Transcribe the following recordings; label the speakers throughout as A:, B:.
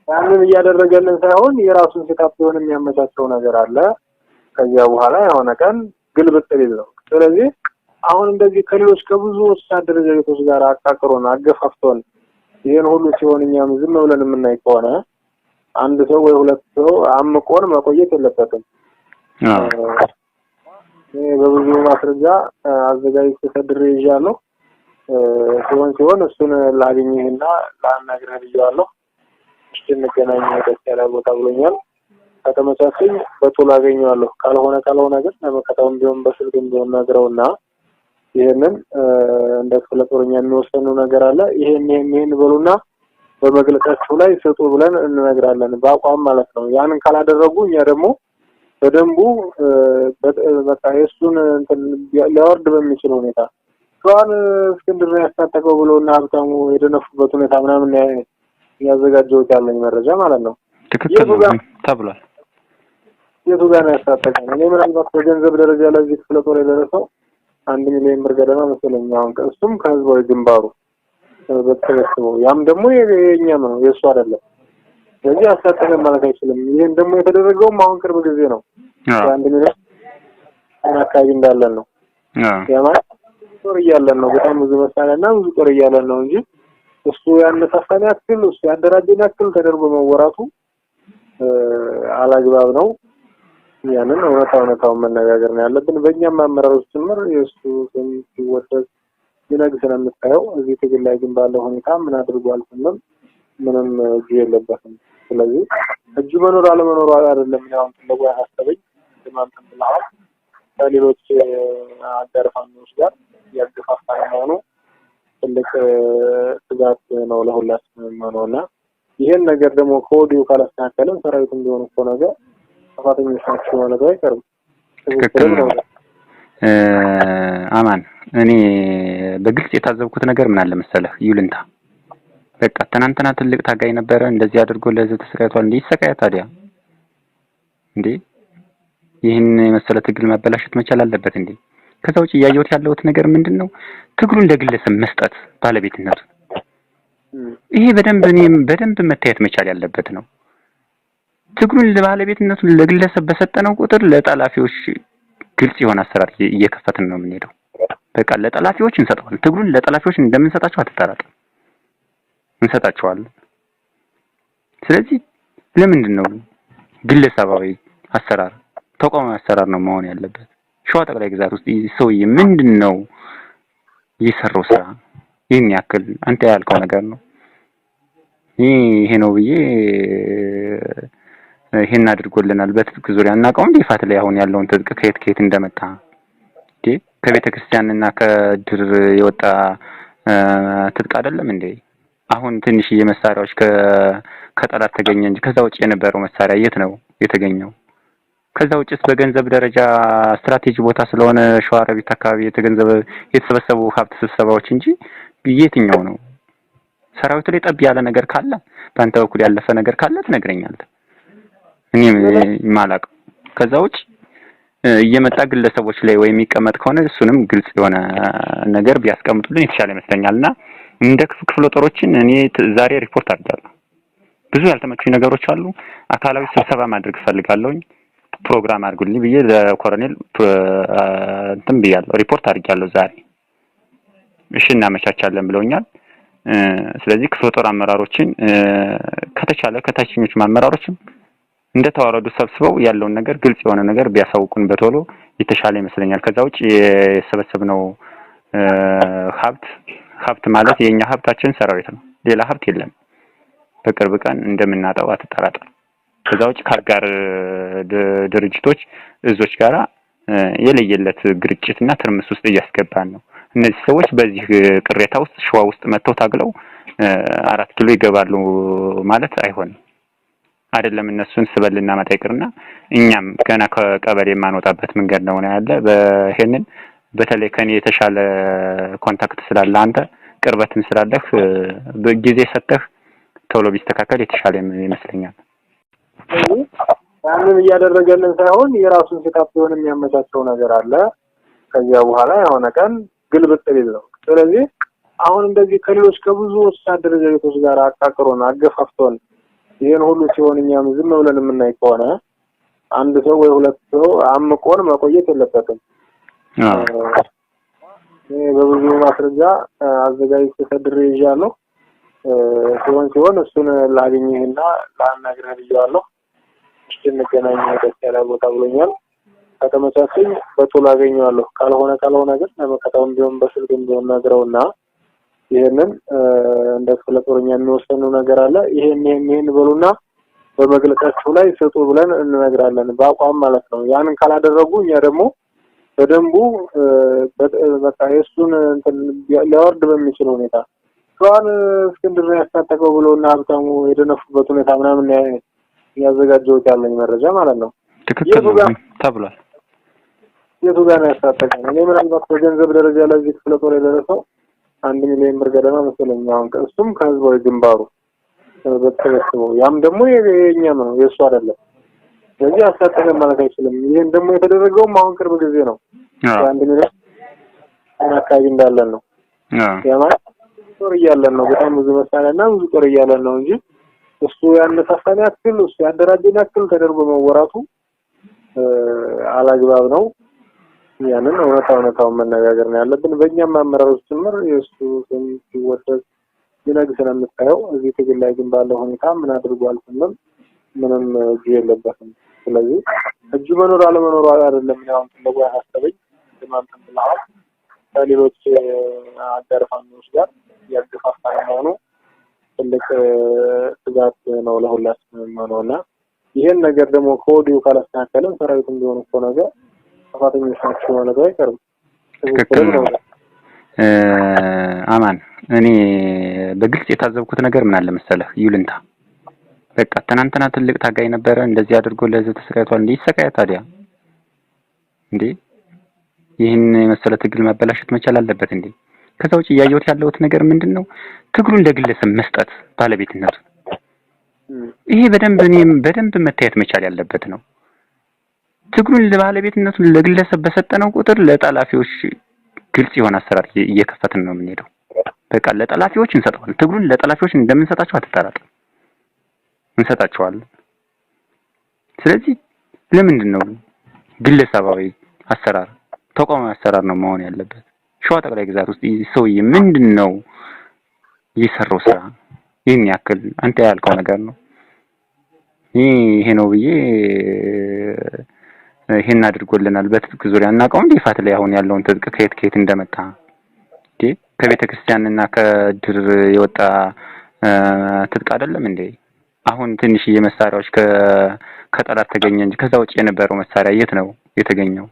A: ያንን እያደረገልን ሳይሆን የራሱን ሴታፕ ሆነ የሚያመቻቸው ነገር አለ። ከዚያ በኋላ የሆነ ቀን ግልብጥ ሊል ነው። ስለዚህ አሁን እንደዚህ ከሌሎች ከብዙ አደረጃጀቶች ጋር አቃቅሮን አገፋፍቶን ይሄን ሁሉ ሲሆን እኛም ዝም ብለን የምናይ ከሆነ አንድ ሰው ወይ ሁለት ሰው አምቆን መቆየት የለበትም። በብዙ ማስረጃ አዘጋጅቼ ተድሬ ይዣለሁ። ሲሆን እሱን ላገኝህና ላናግርህ ብያለሁ። እንገናኝ ደስ ያለ ቦታ ብሎኛል። ከተመቻቸኝ በቶሎ አገኘዋለሁ። ካልሆነ ግን ለመከታተል ቢሆን በስልክም ቢሆን ነግረውና ይሄንን እንደ ክፍለ ጦረኛ የሚወሰኑ ነገር አለ። ይሄን በሉና በመግለጫቸው ላይ ስጡ ብለን እንነግራለን። በአቋም ማለት ነው። ያንን ካላደረጉ እኛ ደግሞ በደንቡ በቃ እሱን ሊያወርድ በሚችል ሁኔታ ሷን እስክንድር ያስታጠቀው ብሎና ሀብታሙ የደነፉበት ሁኔታ ምናምን ያዘጋጀው ያለኝ መረጃ ማለት ነው።
B: ትክክል ተብሏል።
A: የቱ ጋር ነው ያስታጠቀው? እኔ ምናልባት በገንዘብ ደረጃ ለዚህ ክፍለ ጦር የደረሰው 1 ሚሊዮን ብር ገደማ መሰለኝ። አሁን እሱም ከህዝባዊ ግንባሩ በተሰበሰበው ያም ደግሞ የኛም ነው የእሱ አይደለም። ስለዚህ አስታጠቀን ማለት አይችልም። ይሄን ደግሞ የተደረገውም አሁን ቅርብ ጊዜ ነው። 1 ሚሊዮን አካባቢ እንዳለን ነው። ያማት ጦር እያለን ነው። በጣም ብዙ መሳሪያና ብዙ ጦር እያለን ነው እንጂ እሱ ያነሳሳን ያክል እሱ ያደራጀን ያክል ተደርጎ መወራቱ አላግባብ ነው። ያንን እውነታውን መነጋገር ነው ያለብን። በእኛም አመራሮች ጭምር የእሱ ስም ሲወደስ ይነግስ ስለምታየው እዚህ ትግል ላይ ግን ባለው ሁኔታ ምን አድርጓል ስንል ምንም እጁ የለበትም። ስለዚህ እጁ መኖር አለመኖሩ አይደለም ያው ትልቁ ያሳሰበኝ ማንተም ብለሃል ከሌሎች አዳርፋኖች ጋር ያገፋፋን መሆኑ ትልቅ ስጋት ነው ለሁላችንም ነውና ይሄን ነገር ደግሞ ከወዲሁ ካላስተካከለን ሰራዊቱም ቢሆን እኮ ነገር ተፋተኞች ናቸው ማለት አይቀርም።
B: ትክክል ነው። አማን እኔ በግልጽ የታዘብኩት ነገር ምን አለ መሰለህ? ይሉንታ በቃ ትናንትና ትልቅ ታጋይ ነበረ እንደዚህ አድርጎ ለዚህ ተሰቃይቷል። እንዴ ይሰቃያ ታዲያ እንዴ? ይሄን የመሰለ ትግል ማበላሸት መቻል አለበት እንዴ? ከዛ ውጪ ያየሁት ያለሁት ነገር ምንድነው? ትግሉን ለግለሰብ መስጠት ባለቤትነቱ ይሄ በደንብ መታየት መቻል ያለበት ነው። ትግሉን ለባለቤትነቱን ለግለሰብ በሰጠነው ቁጥር ለጠላፊዎች ግልጽ የሆነ አሰራር እየከፈትን ነው የምንሄደው። በቃ ለጠላፊዎች እንሰጣለን። ትግሉን ለጠላፊዎች እንደምንሰጣቸው አትጠራጠር፣ እንሰጣቸዋለን። ስለዚህ ለምንድን ነው ግለሰባዊ አሰራር ተቋማዊ አሰራር ነው መሆን ያለበት? ሸዋ ጠቅላይ ግዛት ውስጥ ሰውዬ ምንድነው የሰራው ስራ? ይሄን ያክል አንተ ያልከው ነገር ነው ይሄ ነው ብዬ ይሄን አድርጎልናል በትጥቅ ዙሪያ እናቀው እንዴ ፋት ላይ አሁን ያለውን ትጥቅ ከየት እንደመጣ እንዴ ከቤተ ክርስቲያንና ከድር የወጣ ትጥቅ አይደለም እንዴ? አሁን ትንሽ የመሳሪያዎች ከጠላት ተገኘ እንጂ ከዛ ውጪ የነበረው መሳሪያ የት ነው የተገኘው? ከዛ ውጪስ በገንዘብ ደረጃ ስትራቴጂ ቦታ ስለሆነ ሸዋሮቢት አካባቢ የተሰበሰቡ ሀብት ስብሰባዎች እንጂ የትኛው ነው? ሰራዊቱ ላይ ጠብ ያለ ነገር ካለ በአንተ በኩል ያለፈ ነገር ካለ ትነግረኛለህ። እኔም ማላቀው ከዛ ውጪ እየመጣ ግለሰቦች ላይ ወይ የሚቀመጥ ከሆነ እሱንም ግልጽ የሆነ ነገር ቢያስቀምጡልን የተሻለ ይመስለኛልና እንደ ክፍለ ጦሮችን እኔ ዛሬ ሪፖርት አድርጋለሁ። ብዙ ያልተመቹኝ ነገሮች አሉ። አካላዊ ስብሰባ ማድረግ ፈልጋለሁኝ። ፕሮግራም አድርጉልኝ ብዬ ለኮሎኔል እንትን ብያለሁ፣ ሪፖርት አድርጋለሁ ዛሬ። እሺ እናመቻቻለን ብለውኛል። ስለዚህ ክፍለ ጦር አመራሮችን ከተቻለ ከታችኞች አመራሮችም እንደተዋረዱ ሰብስበው ያለውን ነገር ግልጽ የሆነ ነገር ቢያሳውቁን በቶሎ የተሻለ ይመስለኛል። ከዛ ውጪ የሰበሰብነው ሀብት ማለት የኛ ሀብታችን ሰራዊት ነው። ሌላ ሀብት የለም። በቅርብ ቀን እንደምናጣው አትጠራጠር። ከዛ ውጪ ከአጋር ድርጅቶች እዞች ጋራ የለየለት ግርጭትና ትርምስ ውስጥ እያስገባን ነው። እነዚህ ሰዎች በዚህ ቅሬታ ውስጥ ሸዋ ውስጥ መጥተው ታግለው 4 ኪሎ ይገባሉ ማለት አይሆንም። አይደለም እነሱን ስበልና ማጣይቅርና እኛም ገና ከቀበሌ የማንወጣበት መንገድ ነው ያለ። በሄንን በተለይ ከኔ የተሻለ ኮንታክት ስላለ አንተ ቅርበትም ስላለህ በጊዜ ሰጥተህ ቶሎ ቢስተካከል የተሻለ ይመስለኛል።
A: ያንን እያደረገልን ሳይሆን የራሱን ሴታፕ ሆነ የሚያመቻቸው ነገር አለ። ከዚያ በኋላ የሆነ ቀን ግልብጥ ሊል ነው። ስለዚህ አሁን እንደዚህ ከሌሎች ከብዙ አደረጃጀቶች ጋር አቃቅሮን አገፋፍቶን ይሄን ሁሉ ሲሆን እኛም ዝም ብለን የምናይ ከሆነ አንድ ሰው ወይ ሁለት ሰው አምቆን መቆየት የለበትም። በብዙ ማስረጃ አዘጋጅቼ ተድሬ ይዣለሁ። ሲሆን እሱን ላገኝህና ላናግርህ ብያለሁ። እንገናኝ ደስ ያለ ቦታ ብሎኛል። ከተመቻቸኝ በቶሎ አገኘዋለሁ። ካልሆነ ግን ለመከታውን ቢሆን በስልክም ቢሆን ነግረውና ይሄንን እንደ ክፍለ ጦረኛ የሚወሰኑ ነገር አለ። ይሄን በሉና በመግለጫቸው ላይ ስጡ ብለን እንነግራለን። በአቋም ማለት ነው። ያንን ካላደረጉ እኛ ደግሞ በደንቡ በቃ የሱን ሊያወርድ በሚችል ሁኔታ ሷን እስክንድር ያስታጠቀው ብለውና ሀብታሙ የደነፉበት ሁኔታ ምናምን ያዘጋጀሁት ያለኝ መረጃ ማለት ነው።
B: ትክክል ነው ተብሏል።
A: የቱ ጋር ነው ያስታጠቀው? እኔ ምናልባት በገንዘብ ደረጃ ላይ ክፍለ ጦር የደረሰው 1 ሚሊዮን ብር ገደማ መሰለኝ። አሁን እሱም ከህዝባዊ ግንባሩ በተሰበሰበው ያም ደግሞ የኛም ነው የሱ አይደለም። ስለዚህ አስታጠቀን ማለት አይችልም። ይሄን ደግሞ የተደረገውም አሁን ቅርብ ጊዜ ነው። 1 ሚሊዮን አካባቢ እንዳለን ነው። ያማ ጦር እያለን ነው። በጣም ብዙ መሳሪያና ብዙ ጦር እያለን ነው እንጂ እሱ ያነሳሳን ያክል እሱ ያደራጀን ያክል ተደርጎ መወራቱ አላግባብ ነው። ያንን እውነታውን መነጋገር ነው ያለብን። በእኛም አመራሮች ጭምር የእሱ ስም ሲወደስ ይነግስ ነው የምታየው። እዚህ ትግል ላይ ግን ባለው ሁኔታ ምን አድርጓል ስንል ምንም እጁ የለበትም። ስለዚህ እጁ መኖር አለመኖር አይደለም ነው እንደው ያሳሰበኝ እንደማንተም ብለሃል ከሌሎች አጋር ፋኖች ጋር ያገፋፋ ነው ትልቅ ስጋት ነው ለሁላችንም ነውና ይሄን ነገር ደግሞ ከወዲሁ ካላስተካከለን ሰራዊቱም ቢሆን እኮ ነገር ተፋተኞች ናቸው ማለት አይቀርም።
B: ትክክል ነው አማን። እኔ በግልጽ የታዘብኩት ነገር ምን አለ መሰለህ ይሉንታ በቃ ትናንትና ትልቅ ታጋይ ነበረ እንደዚህ አድርጎ ለዚህ ተሰቃይቷል። እንዴ ይሰቃያ ታዲያ እንዴ ይሄን የመሰለ ትግል ማበላሸት መቻል አለበት እንዴ? ከዛ ውጪ ያየሁት ያለውት ነገር ምንድነው ትግሉን ለግለሰብ መስጠት ባለቤትነቱ ይሄ በደንብ መታየት መቻል ያለበት ነው። ትግሉን ለባለቤትነቱን ለግለሰብ በሰጠነው ቁጥር ለጠላፊዎች ግልጽ የሆነ አሰራር እየከፈትን ነው የምንሄደው። በቃ ለጠላፊዎች እንሰጣለን። ትግሉን ለጠላፊዎች እንደምንሰጣቸው አትጠራጠር፣ እንሰጣቸዋለን። ስለዚህ ለምንድን ነው ግለሰባዊ አሰራር ተቋማዊ አሰራር ነው መሆን ያለበት? ሸዋ ጠቅላይ ግዛት ውስጥ ሰውዬ ምንድነው የሰራው ስራ? ይሄን ያክል አንተ ያልከው ነገር ነው ይሄ ነው ብዬ ይሄን አድርጎልናል በትጥቅ ዙሪያ እናውቀው ይፋት ላይ አሁን ያለውን ትጥቅ ከየት እንደመጣ ከቤተ ክርስቲያንና ከድር የወጣ ትጥቅ አይደለም እንዴ? አሁን ትንሽ የመሳሪያዎች ከጠላት ተገኘ እንጂ ከዛ ውጪ የነበረው መሳሪያ የት ነው የተገኘው?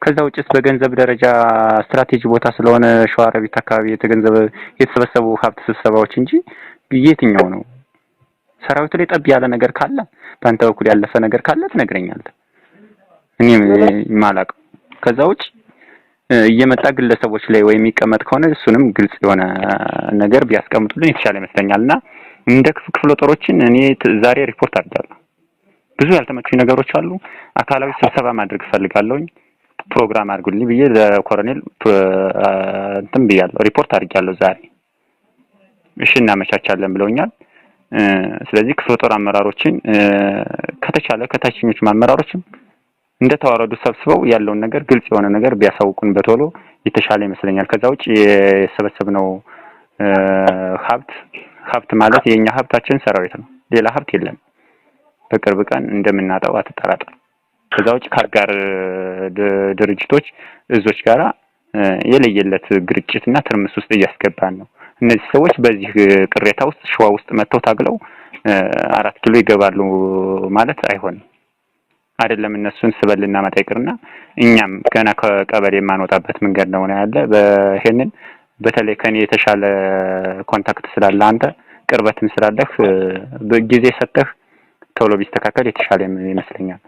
B: ከዛ ውጪስ በገንዘብ ደረጃ ስትራቴጂ ቦታ ስለሆነ ሸዋሮቢት አካባቢ የተሰበሰቡ ሀብት ስብሰባዎች እንጂ የትኛው ነው? ሰራዊቱ ላይ ጠብ ያለ ነገር ካለ በአንተ በኩል ያለፈ ነገር ካለ ትነግረኛለህ። እኔ ማላቅ ከዛ ውጪ እየመጣ ግለሰቦች ላይ ወይ የሚቀመጥ ከሆነ እሱንም ግልጽ የሆነ ነገር ቢያስቀምጡልን የተሻለ ይመስለኛልና እንደ ክፍለ ጦሮችን እኔ ዛሬ ሪፖርት አድርጋለሁ። ብዙ ያልተመቹኝ ነገሮች አሉ። አካላዊ ስብሰባ ማድረግ ፈልጋለሁኝ። ፕሮግራም አድርጉልኝ ብዬ ለኮሎኔል እንትን ብያለሁ፣ ሪፖርት አድርጋለሁ ዛሬ። እሺ እናመቻቻለን ብለውኛል። ስለዚህ ክፍለ ጦር አመራሮችን ከተቻለ ከታችኞች አመራሮችም እንደተዋረዱ ሰብስበው ያለውን ነገር ግልጽ የሆነ ነገር ቢያሳውቁን በቶሎ የተሻለ ይመስለኛል። ከዛ ውጪ የሰበሰብነው ሀብት ማለት የኛ ሀብታችን ሰራዊት ነው። ሌላ ሀብት የለም። በቅርብ ቀን እንደምናጣው አትጠራጠር። ከዛ ውጪ ከአጋር ድርጅቶች እዞች ጋራ የለየለት ግርጭትና ትርምስ ውስጥ እያስገባን ነው። እነዚህ ሰዎች በዚህ ቅሬታ ውስጥ ሸዋ ውስጥ መጥተው ታግለው 4 ኪሎ ይገባሉ ማለት አይሆንም። አይደለም እነሱን ስበልና ማጣይቅርና እኛም ገና ከቀበሌ የማንወጣበት መንገድ ነው ያለ። በሄንን በተለይ ከኔ የተሻለ ኮንታክት ስላለ አንተ ቅርበትም ስላለህ በጊዜ ሰጠህ ቶሎ ቢስተካከል የተሻለ ይመስለኛል።